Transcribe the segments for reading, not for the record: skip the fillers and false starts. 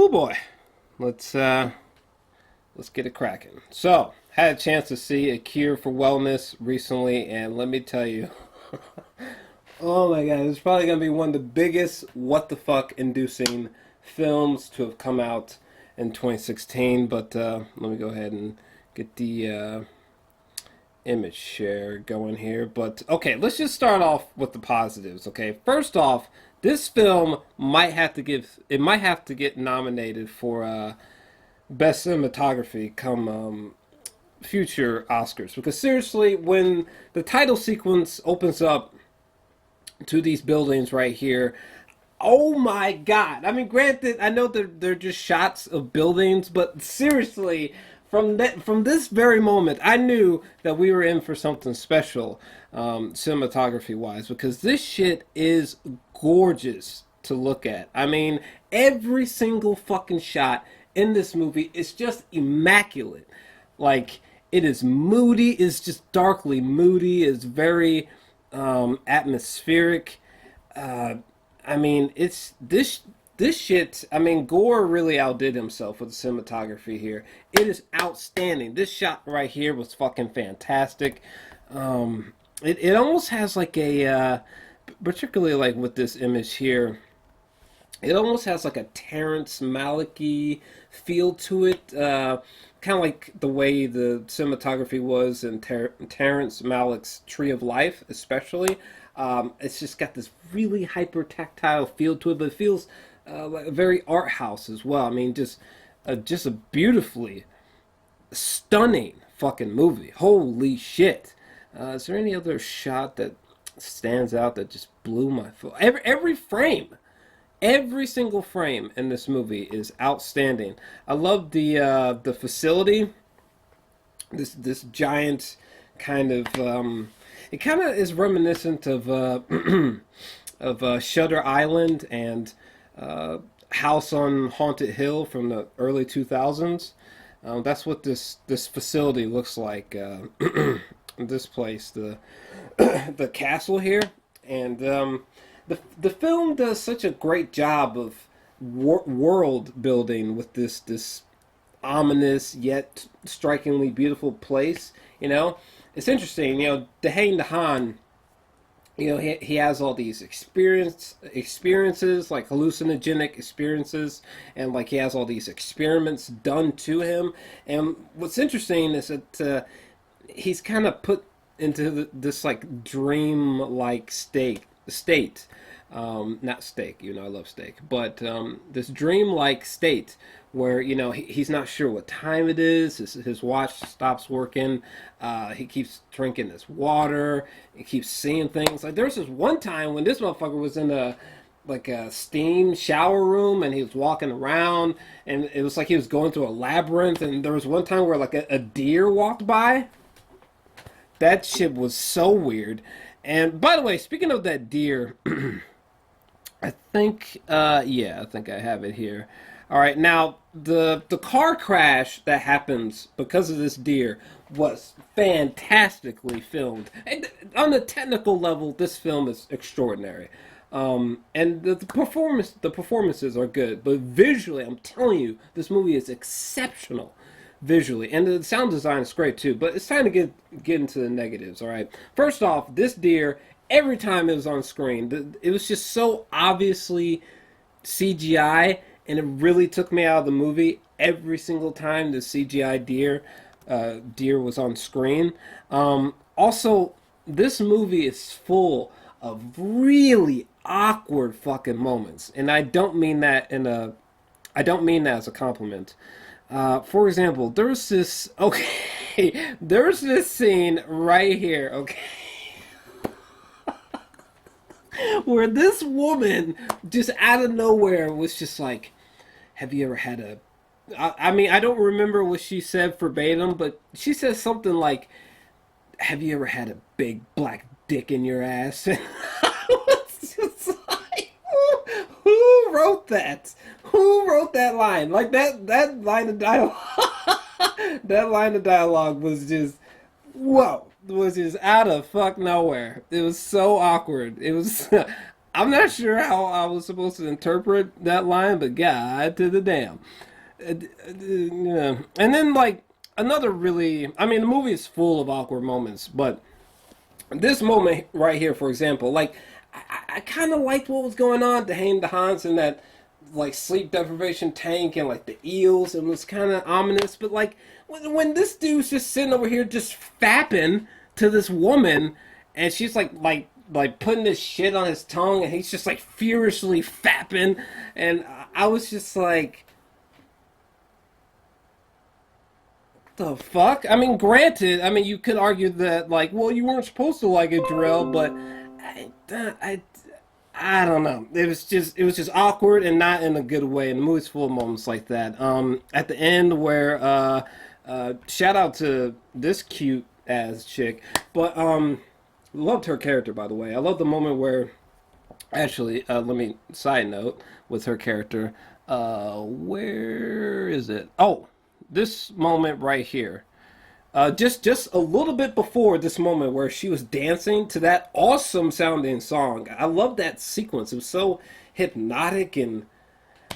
Oh boy, let's get it cracking. So, had a chance to see A Cure for Wellness recently, and let me tell you, oh my god, it's probably gonna be one of the biggest what the fuck inducing films to have come out in 2016. But let me go ahead and get the image share going here. But okay, let's just start off with the positives. Okay, first off, this film might have to get nominated for best cinematography come future Oscars, because seriously, when the title sequence opens up to these buildings right here, oh my god! I mean, granted, I know they're just shots of buildings, but seriously, from this very moment, I knew that we were in for something special, cinematography wise, because this shit is gorgeous to look at. I mean, every single fucking shot in this movie is just immaculate. Like, it is moody. It's just darkly moody. It's very atmospheric. Uh, I mean, it's this shit. I mean, Gore really outdid himself with the cinematography here. It is outstanding. This shot right here was fucking fantastic. It almost has like a, particularly like with this image here, it almost has like a Terrence Malick feel to it. Kind of like the way the cinematography was in Terrence Malick's Tree of Life, especially. It's just got this really hyper tactile feel to it, but it feels like a very art house as well. I mean, just a beautifully stunning fucking movie. Holy shit! Is there any other shot that stands out that just blew my foot? Every frame. Every single frame in this movie is outstanding. I love the facility. This giant kind of it kind of is reminiscent of Shutter Island and House on Haunted Hill from the early 2000s. That's what this facility looks like. This place, the the castle here, and the film does such a great job of world building with this ominous yet strikingly beautiful place. You know, it's interesting. You know, DeHaan, you know, he has all these experiences, like hallucinogenic experiences, and like he has all these experiments done to him. And what's interesting is that he's kind of put into this like dream like state, not steak, you know, I love steak, but this dream-like state where, you know, he's not sure what time it is. His watch stops working. He keeps drinking this water. He keeps seeing things. Like, there's this one time when this motherfucker was in a steam shower room, and he was walking around, and it was like he was going through a labyrinth, and there was one time where like a deer walked by. That shit was so weird. And by the way, speaking of that deer, I think, yeah, I think I have it here. All right, now the car crash that happens because of this deer was fantastically filmed. And on the technical level, this film is extraordinary. And the performances are good, but visually, I'm telling you, this movie is exceptional visually, and the sound design is great too. But it's time to get into the negatives. All right, first off, this deer, every time it was on screen, it was just so obviously CGI, and it really took me out of the movie every single time the CGI deer was on screen. Also, this movie is full of really awkward fucking moments, and I don't mean that as a compliment. For example, there's this scene right here, okay, where this woman just out of nowhere was just like, "Have you ever had a?" I mean, I don't remember what she said verbatim, but she says something like, "Have you ever had a big black dick in your ass?" And I was just like, who wrote that? Who wrote that line? Like that line of dialogue. That line of dialogue was just whoa. Was just out of fuck nowhere. It was so awkward. It was I'm not sure how I was supposed to interpret that line, but God to the damn. Yeah. And then like another really, I mean, the movie is full of awkward moments, but this moment right here, for example, like I kind of liked what was going on. DeHaan in that like sleep deprivation tank and like the eels, and it was kind of ominous. But like when this dude's just sitting over here just fapping to this woman, and she's like putting this shit on his tongue, and he's just like furiously fapping, and I was just like, the fuck? I mean, granted, I mean, you could argue that, like, well, you weren't supposed to like it, Jor-El, but I, I don't know. It was just awkward and not in a good way. And the movie's full of moments like that. At the end, where shout out to this cute ass chick, but loved her character, by the way. I love the moment where actually, let me side note with her character. Where is it? Oh, this moment right here. Just a little bit before this moment where she was dancing to that awesome sounding song. I love that sequence. It was so hypnotic, and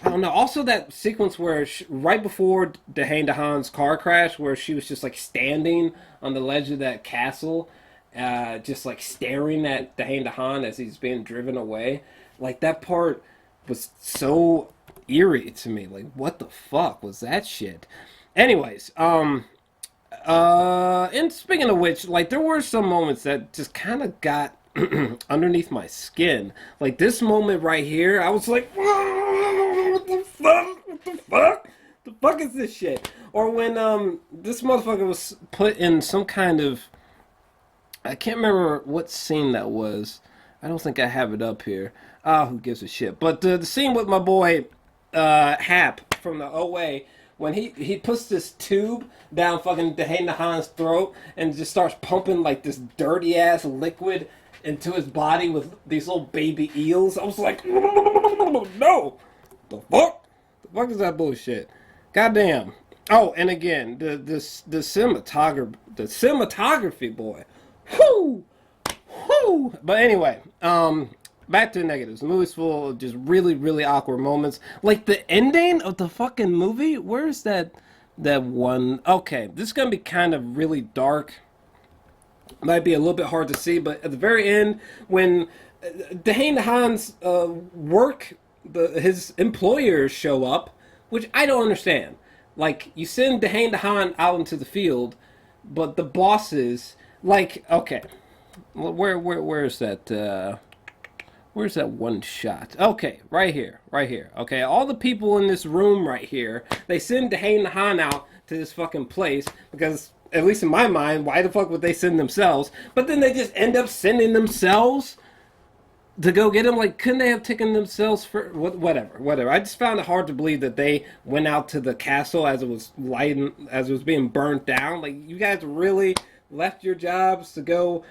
I don't know. Also, that sequence where right before DeHaan's car crash, where she was just like standing on the ledge of that castle, just like staring at DeHaan as he's being driven away. Like that part was so eerie to me. Like, what the fuck was that shit? Anyways, and speaking of which, like there were some moments that just kind of got underneath my skin. Like this moment right here, I was like, what the fuck? What the fuck? The fuck is this shit? Or when this motherfucker was put in some kind of, I can't remember what scene that was. I don't think I have it up here. Ah, who gives a shit? But the scene with my boy Hap from the OA, when he puts this tube down fucking DeHaan's throat and just starts pumping like this dirty ass liquid into his body with these little baby eels. I was like, no, the fuck, the fuck is that bullshit? Goddamn. Oh, and again, the cinematography, boy, whoo, whoo. But anyway, back to the negatives. The movie's full of just really, really awkward moments. Like the ending of the fucking movie. Where's that one? Okay, this is gonna be kind of really dark. Might be a little bit hard to see, but at the very end, when DeHaan's work, his employers show up, which I don't understand. Like you send DeHaan out into the field, but the bosses, like, okay, where's that? Where's that one shot? Okay, right here, right here. Okay, all the people in this room right here, they send DeHaan out to this fucking place because, at least in my mind, why the fuck would they send themselves? But then they just end up sending themselves to go get him. Like, couldn't they have taken themselves for whatever, whatever? I just found it hard to believe that they went out to the castle as it was lighting, as it was being burnt down. Like, you guys really left your jobs to go.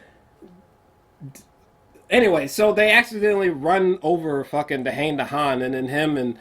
Anyway, so they accidentally run over fucking DeHaan, and then him and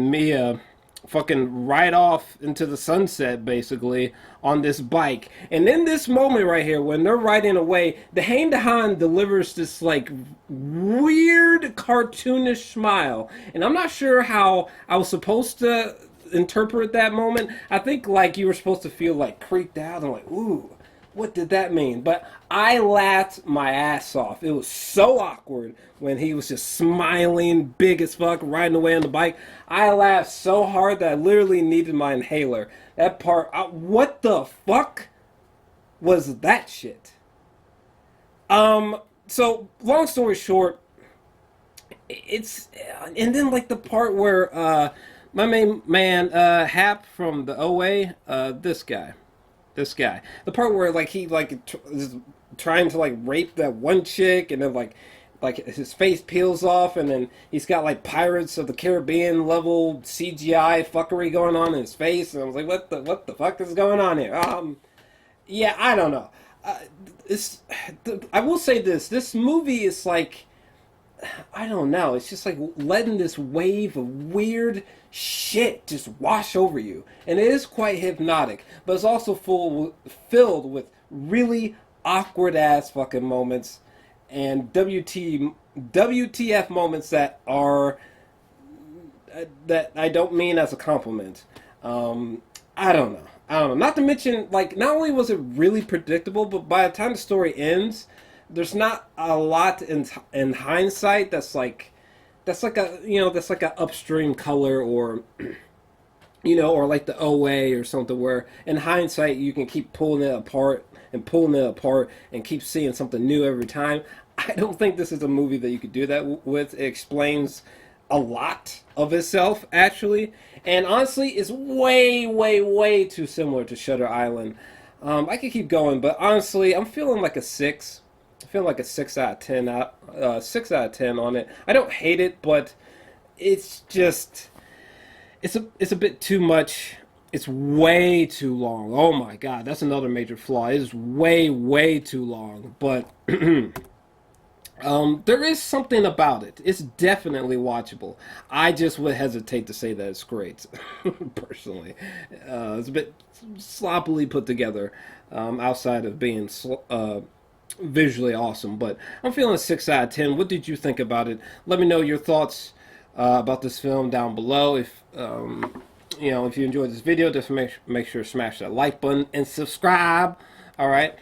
Mia fucking ride off into the sunset basically on this bike. And in this moment right here, when they're riding away, DeHaan delivers this like weird cartoonish smile, and I'm not sure how I was supposed to interpret that moment. I think like you were supposed to feel like creeped out and like, ooh, what did that mean? But I laughed my ass off. It was so awkward when he was just smiling, big as fuck, riding away on the bike. I laughed so hard that I literally needed my inhaler. That part, what the fuck was that shit? So long story short, it's and then like the part where my main man Hap from the OA, this guy. The part where like he like is trying to like rape that one chick, and then like his face peels off, and then he's got like Pirates of the Caribbean level CGI fuckery going on in his face, and I was like, what the fuck is going on here? Yeah, I don't know. It's I will say this: this movie is like, I don't know. It's just like letting this wave of weird shit just wash over you, and it is quite hypnotic. But it's also filled with really awkward ass fucking moments. And WT WTF moments that I don't mean as a compliment. I don't know. I don't know. Not to mention, like, not only was it really predictable, but by the time the story ends, there's not a lot in hindsight that's like a upstream color, or or like the OA or something, where in hindsight you can keep pulling it apart and pulling it apart and keep seeing something new every time. I don't think this is a movie that you could do that with. It explains a lot of itself, actually, and honestly it's way, way, way too similar to Shutter Island. I could keep going, but honestly I'm feeling like a 6. I feel like a 6 out of 10 6 out of 10 on it. I don't hate it, but it's just it's a bit too much. It's way too long. Oh my god, that's another major flaw. It is way, way too long. But there is something about it. It's definitely watchable. I just would hesitate to say that it's great, personally. It's a bit sloppily put together, outside of being visually awesome. But I'm feeling a 6 out of 10. What did you think about it? Let me know your thoughts about this film down below. If you enjoyed this video, just make sure to smash that like button and subscribe. All right.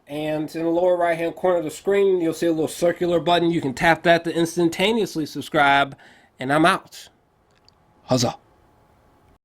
And in the lower right hand corner of the screen, you'll see a little circular button. You can tap that to instantaneously subscribe. And I'm out. Huzzah.